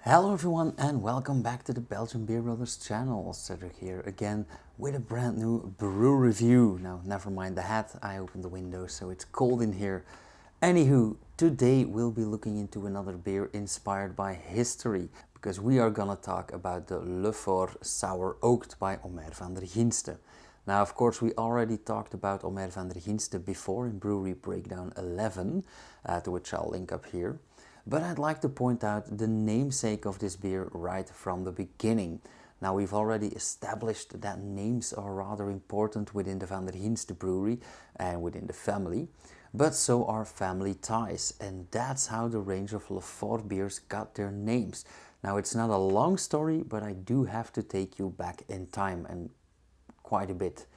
Hello everyone and welcome back to the Belgian Beer Brothers channel. Cedric here again with a brand new brew review. Now never mind the hat, I opened the window so it's cold in here. Anywho, today we'll be looking into another beer inspired by history because we are gonna talk about the Lefort Sour Oaked by Omer Vander Ghinste. Now of course we already talked about Omer Vander Ghinste before in Brewery Breakdown 11, to which I'll link up here. But I'd like to point out the namesake of this beer right from the beginning. Now we've already established that names are rather important within the Vander Ghinste brewery and within the family, but so are family ties, and that's how the range of Lefort beers got their names. Now it's not a long story, but I do have to take you back in time, and quite a bit.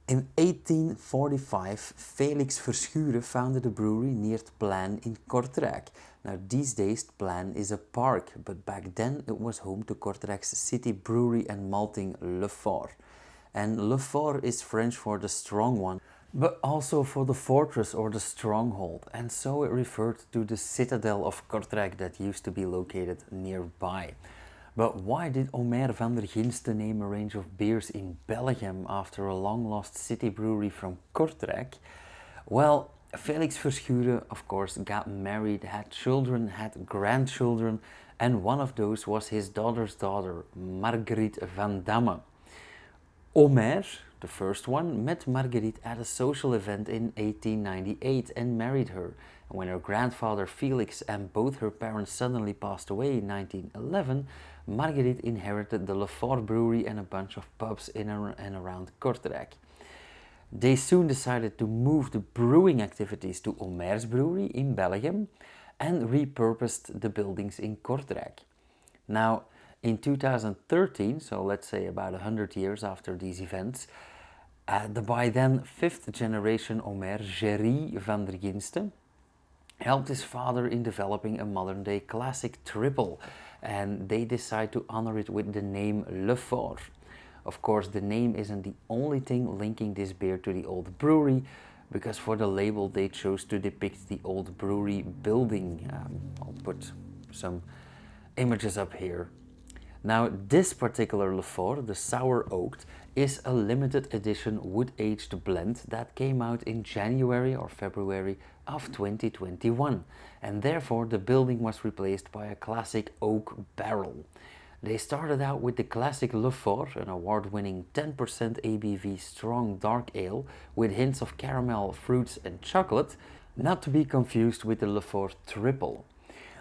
In 1845, Felix Verschuren founded a brewery near Het Plein in Kortrijk. Now these days Het Plein is a park, but back then it was home to Kortrijk's city brewery and malting Lefort. And Lefort is French for the strong one, but also for the fortress or the stronghold, and so it referred to the citadel of Kortrijk that used to be located nearby. But why did Omer Vander Ghinste name a range of beers in Belgium after a long-lost city brewery from Kortrijk? Well, Felix Verschuren, of course, got married, had children, had grandchildren, and one of those was his daughter's daughter, Marguerite van Damme. Omer, the first one, met Marguerite at a social event in 1898 and married her. And when her grandfather Felix and both her parents suddenly passed away in 1911, Marguerite inherited the Lefort brewery and a bunch of pubs in and around Kortrijk. They soon decided to move the brewing activities to Omer's brewery in Belgium and repurposed the buildings in Kortrijk. Now, in 2013, so let's say about 100 years after these events, the by then 5th generation Omer, Gerry Vander Ghinste, helped his father in developing a modern day classic triple, and they decide to honor it with the name Lefort. Of course, the name isn't the only thing linking this beer to the old brewery, because for the label they chose to depict the old brewery building. I'll put some images up here. Now this particular Lefort, the Sour Oaked, is a limited edition wood-aged blend that came out in January or February of 2021, and therefore the building was replaced by a classic oak barrel. They started out with the classic Lefort, an award-winning 10% ABV strong dark ale with hints of caramel, fruits and chocolate, not to be confused with the Lefort triple.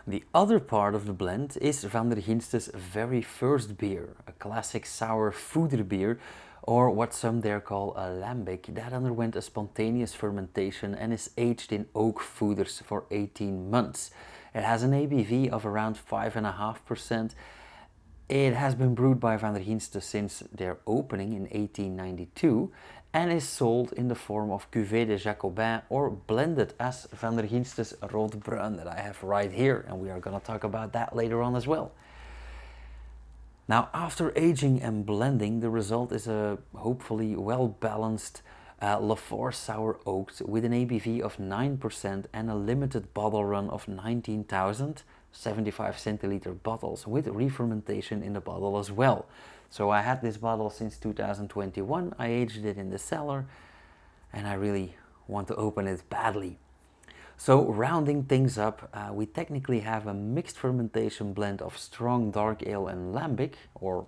The other part of the blend is Vander Ghinste's very first beer, a classic sour foeder beer, or what some there call a Lambic, that underwent a spontaneous fermentation and is aged in oak foeders for 18 months. It has an ABV of around 5.5%. It has been brewed by Vander Ghinste since their opening in 1892 and is sold in the form of Cuvée de Jacobin or blended as Vander Ghinste's Roodbruin that I have right here, and we are going to talk about that later on as well. Now, after aging and blending, the result is a hopefully well-balanced Lefort Sour Oaked with an ABV of 9% and a limited bottle run of 19,000 75 centiliter bottles with re-fermentation in the bottle as well. So I had this bottle since 2021, I aged it in the cellar, and I really want to open it badly. So rounding things up, we technically have a mixed fermentation blend of strong dark ale and lambic, or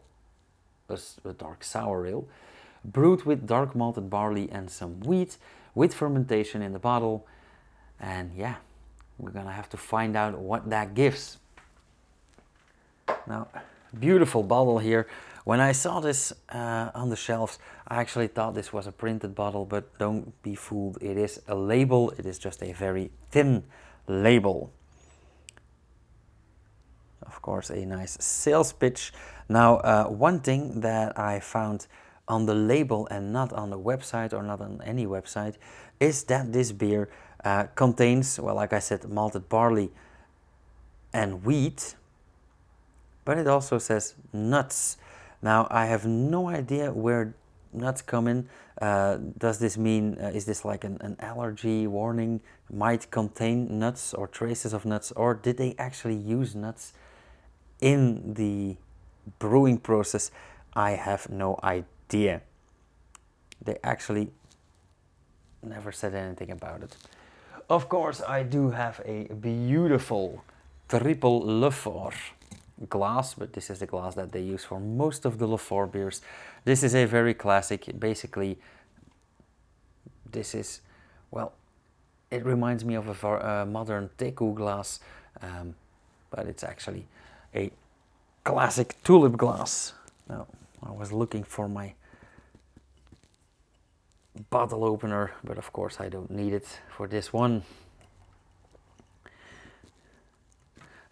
a dark sour ale, brewed with dark malted barley and some wheat, with fermentation in the bottle, and yeah, we're gonna have to find out what that gives. Now, beautiful bottle here. When I saw this on the shelves, I actually thought this was a printed bottle, but don't be fooled. It is a label. It is just a very thin label. Of course, a nice sales pitch. Now, one thing that I found on the label and not on the website or not on any website is that this beer contains, well, like I said, malted barley and wheat, but it also says nuts. Now, I have no idea where nuts come in. Does this mean, is this like an allergy warning, might contain nuts or traces of nuts, or did they actually use nuts in the brewing process, I have no idea. They actually never said anything about it. Of course, I do have a beautiful triple Lefort glass, but this is the glass that they use for most of the Lefort beers. This is a very classic, basically, this is, well, it reminds me of a modern teku glass, but it's actually a classic tulip glass. Now, I was looking for my bottle opener, but of course I don't need it for this one.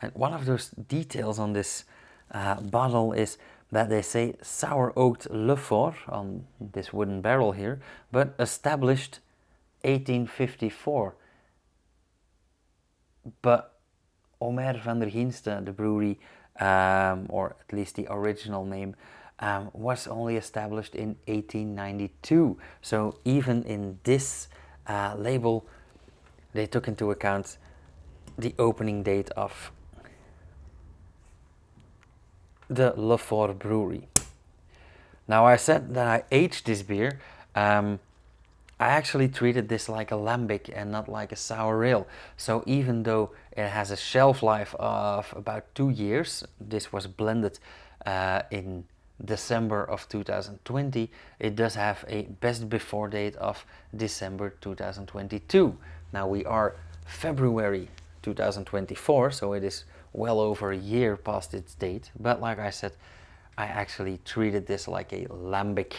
And one of those details on this bottle is that they say Sour Oaked Lefort on this wooden barrel here, but established 1854. But Omer Vander Ghinste, the brewery, or at least the original name, was only established in 1892. So even in this label, they took into account the opening date of the Lefort Brewery. Now, I said that I aged this beer. I actually treated this like a Lambic and not like a sour ale. So even though it has a shelf life of about 2 years, this was blended in December of 2020, it does have a best before date of December 2022. Now we are February 2024, so it is well over a year past its date, but like I said, I actually treated this like a Lambic.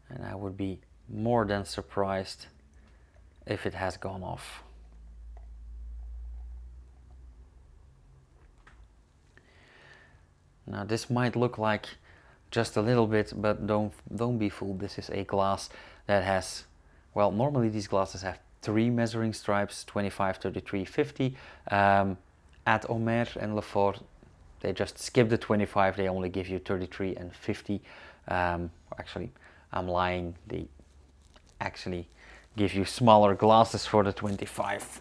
And I would be more than surprised if it has gone off. Now this might look like just a little bit, but don't be fooled. This is a glass that has, well, normally these glasses have 3 measuring stripes, 25, 33, 50. At Omer and Lefort, they just skip the 25, they only give you 33 and 50. Actually, I'm lying, they actually give you smaller glasses for the 25.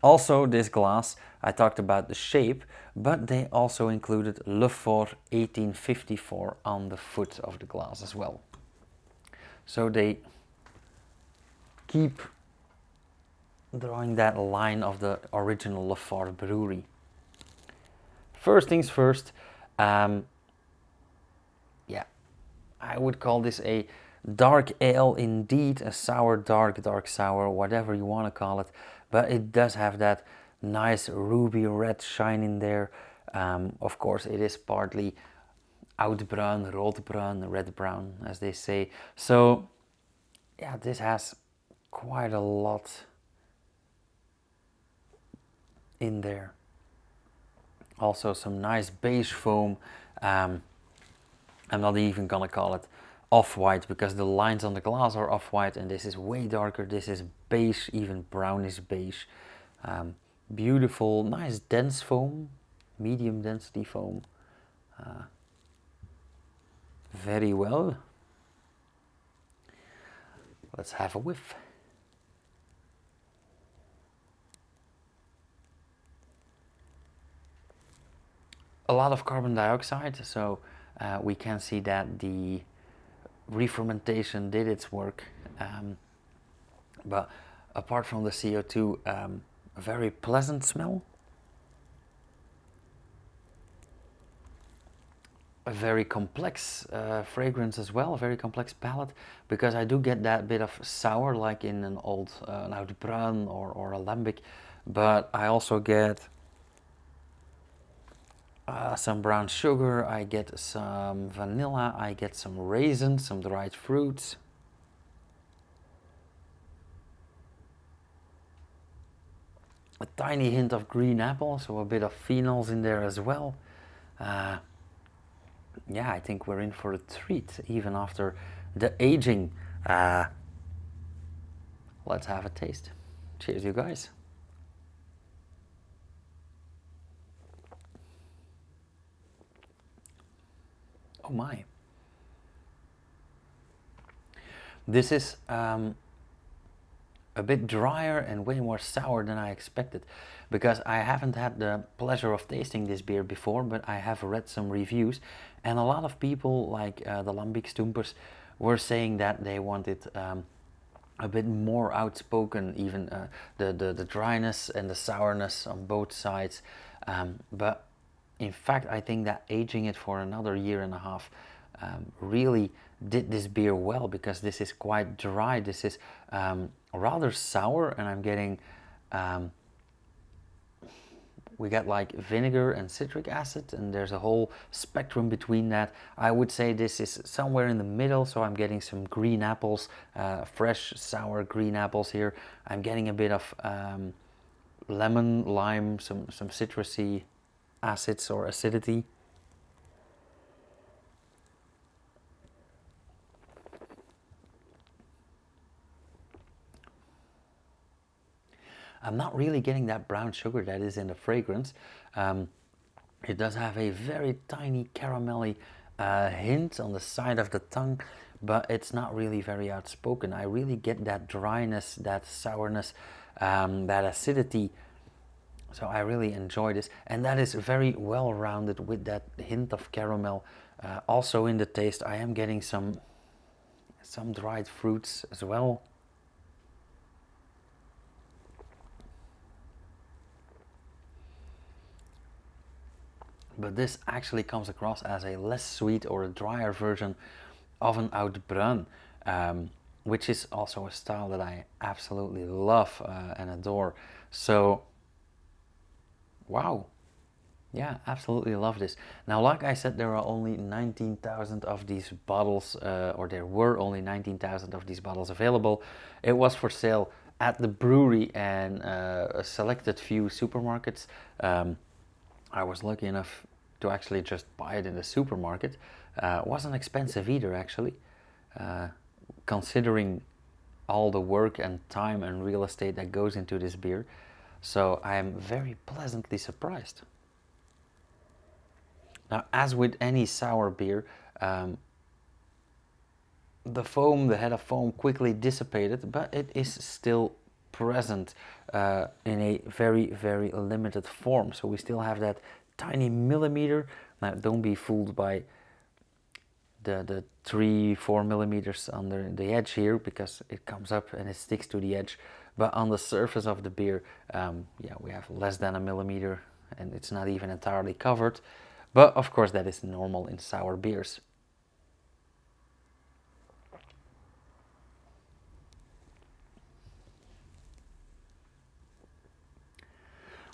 Also, this glass, I talked about the shape, but they also included Lefort 1854 on the foot of the glass as well. So they keep drawing that line of the original Lefort Brewery. First things first, yeah, I would call this a dark ale indeed, a sour, dark sour, whatever you want to call it, but it does have that nice ruby red shine in there. Of course, it is partly oudbruin, roodbruin, red brown, as they say. So, yeah, this has quite a lot in there. Also some nice beige foam. I'm not even gonna call it off-white because the lines on the glass are off-white, and this is way darker. This is beige, even brownish beige. Beautiful, nice dense foam, medium density foam. Very well. Let's have a whiff. A lot of carbon dioxide, so we can see that the re-fermentation did its work, but apart from the CO2, a very pleasant smell, a very complex fragrance as well, a very complex palate, because I do get that bit of sour like in an old an oudbruin or a lambic, but I also get some brown sugar, I get some vanilla, I get some raisins, some dried fruits. A tiny hint of green apple, so a bit of phenols in there as well. Yeah, I think we're in for a treat, even after the aging. Let's have a taste. Cheers, you guys. Oh my. This is a a bit drier and way more sour than I expected, because I haven't had the pleasure of tasting this beer before, but I have read some reviews, and a lot of people, like the Lambic Stumpers, were saying that they wanted a bit more outspoken, even the dryness and the sourness on both sides. But in fact, I think that aging it for another year and a half really did this beer well, because this is quite dry. This is rather sour, and I'm getting we got like vinegar and citric acid, and there's a whole spectrum between that. I would say this is somewhere in the middle, so I'm getting some green apples, fresh sour green apples here. I'm getting a bit of lemon, lime, some citrusy acids or acidity. I'm not really getting that brown sugar that is in the fragrance. It does have a very tiny caramelly hint on the side of the tongue, but it's not really very outspoken. I really get that dryness, that sourness, that acidity. So I really enjoy this, and that is very well rounded with that hint of caramel. Also in the taste, I am getting some dried fruits as well. But this actually comes across as a less sweet or a drier version of an Oud Bruin, which is also a style that I absolutely love and adore. So, wow, yeah, absolutely love this. Now, like I said, there are only 19,000 of these bottles, or there were only 19,000 of these bottles available. It was for sale at the brewery and a selected few supermarkets. I was lucky enough to actually just buy it in the supermarket. It wasn't expensive either, actually, considering all the work and time and real estate that goes into this beer. So I am very pleasantly surprised. Now, as with any sour beer, the foam, the head of foam, quickly dissipated, but it is still present in a very, very limited form. So we still have that tiny millimeter. Now, don't be fooled by the 3-4 millimeters under the edge here, because it comes up and it sticks to the edge. But on the surface of the beer, yeah, we have less than a millimeter, and it's not even entirely covered. But of course, that is normal in sour beers.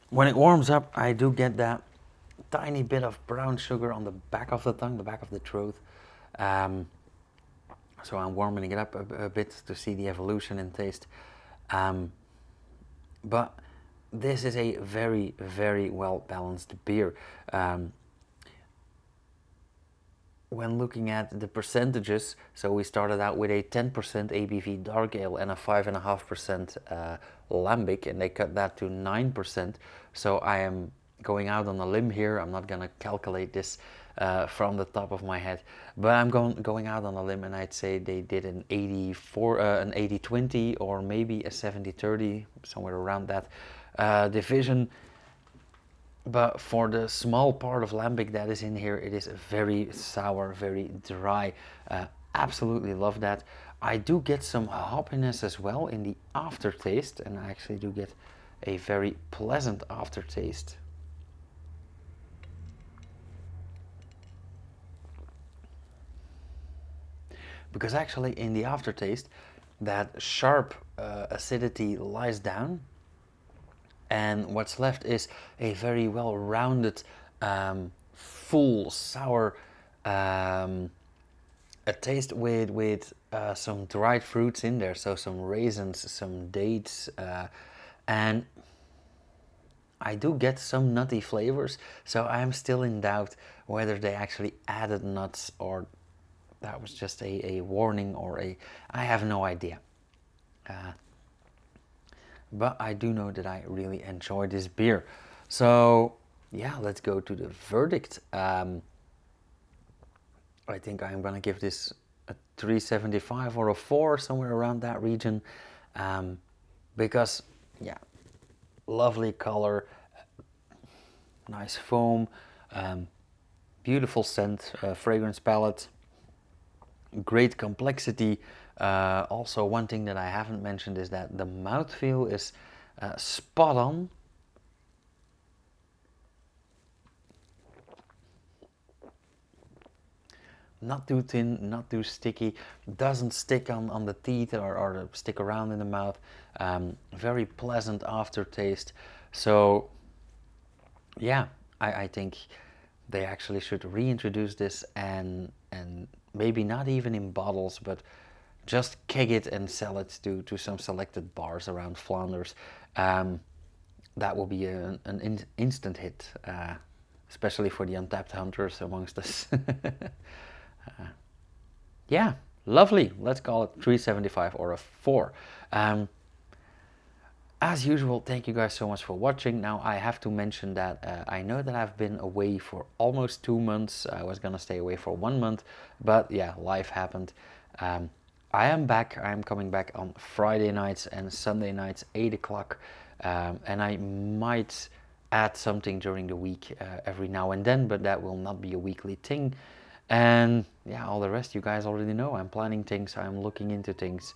When it warms up, I do get that tiny bit of brown sugar on the back of the tongue, the back of the throat. So I'm warming it up a bit to see the evolution in taste. But this is a very, very well balanced beer. When looking at the percentages, so we started out with a 10% ABV dark ale and a 5.5% lambic, and they cut that to 9%. So I am going out on a limb here. I'm not gonna calculate this from the top of my head, but I'm going out on a limb, and I'd say they did an 80-20, or maybe a 70-30, somewhere around that division. But for the small part of lambic that is in here, it is very sour, very dry. Absolutely love that. I do get some hoppiness as well in the aftertaste, and I actually do get a very pleasant aftertaste. Because actually in the aftertaste, that sharp acidity lies down, and what's left is a very well-rounded, full, sour a taste with some dried fruits in there, so some raisins, some dates, and I do get some nutty flavors, so I'm still in doubt whether they actually added nuts or that was just a warning, or I have no idea. But I do know that I really enjoy this beer. So yeah, let's go to the verdict. I think I'm gonna give this a 3.75 or a 4, somewhere around that region. because, yeah, lovely color, nice foam, beautiful scent, fragrance palette, great complexity. Also, one thing that I haven't mentioned is that the mouthfeel is spot on. Not too thin, not too sticky, doesn't stick on the teeth or stick around in the mouth. Very pleasant aftertaste. So yeah, I think they actually should reintroduce this and maybe not even in bottles, but just keg it and sell it to some selected bars around Flanders. That will be an instant hit, especially for the untapped hunters amongst us. Yeah, lovely. Let's call it 375 or a 4. As usual, thank you guys so much for watching. Now, I have to mention that I know that I've been away for almost 2 months. I was gonna stay away for 1 month, but yeah, life happened. I am back. I am coming back on Friday nights and Sunday nights, 8 o'clock. And I might add something during the week every now and then, but that will not be a weekly thing. And yeah, all the rest you guys already know. I'm planning things, I'm looking into things.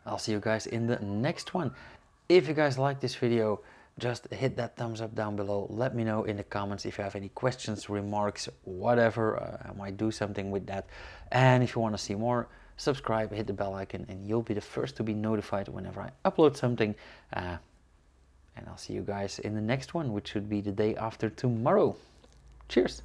I'll see you guys in the next one. If you guys like this video, just hit that thumbs up down below. Let me know in the comments if you have any questions, remarks, whatever. I might do something with that. And if you want to see more, subscribe, hit the bell icon, and you'll be the first to be notified whenever I upload something. And I'll see you guys in the next one, which should be the day after tomorrow. Cheers!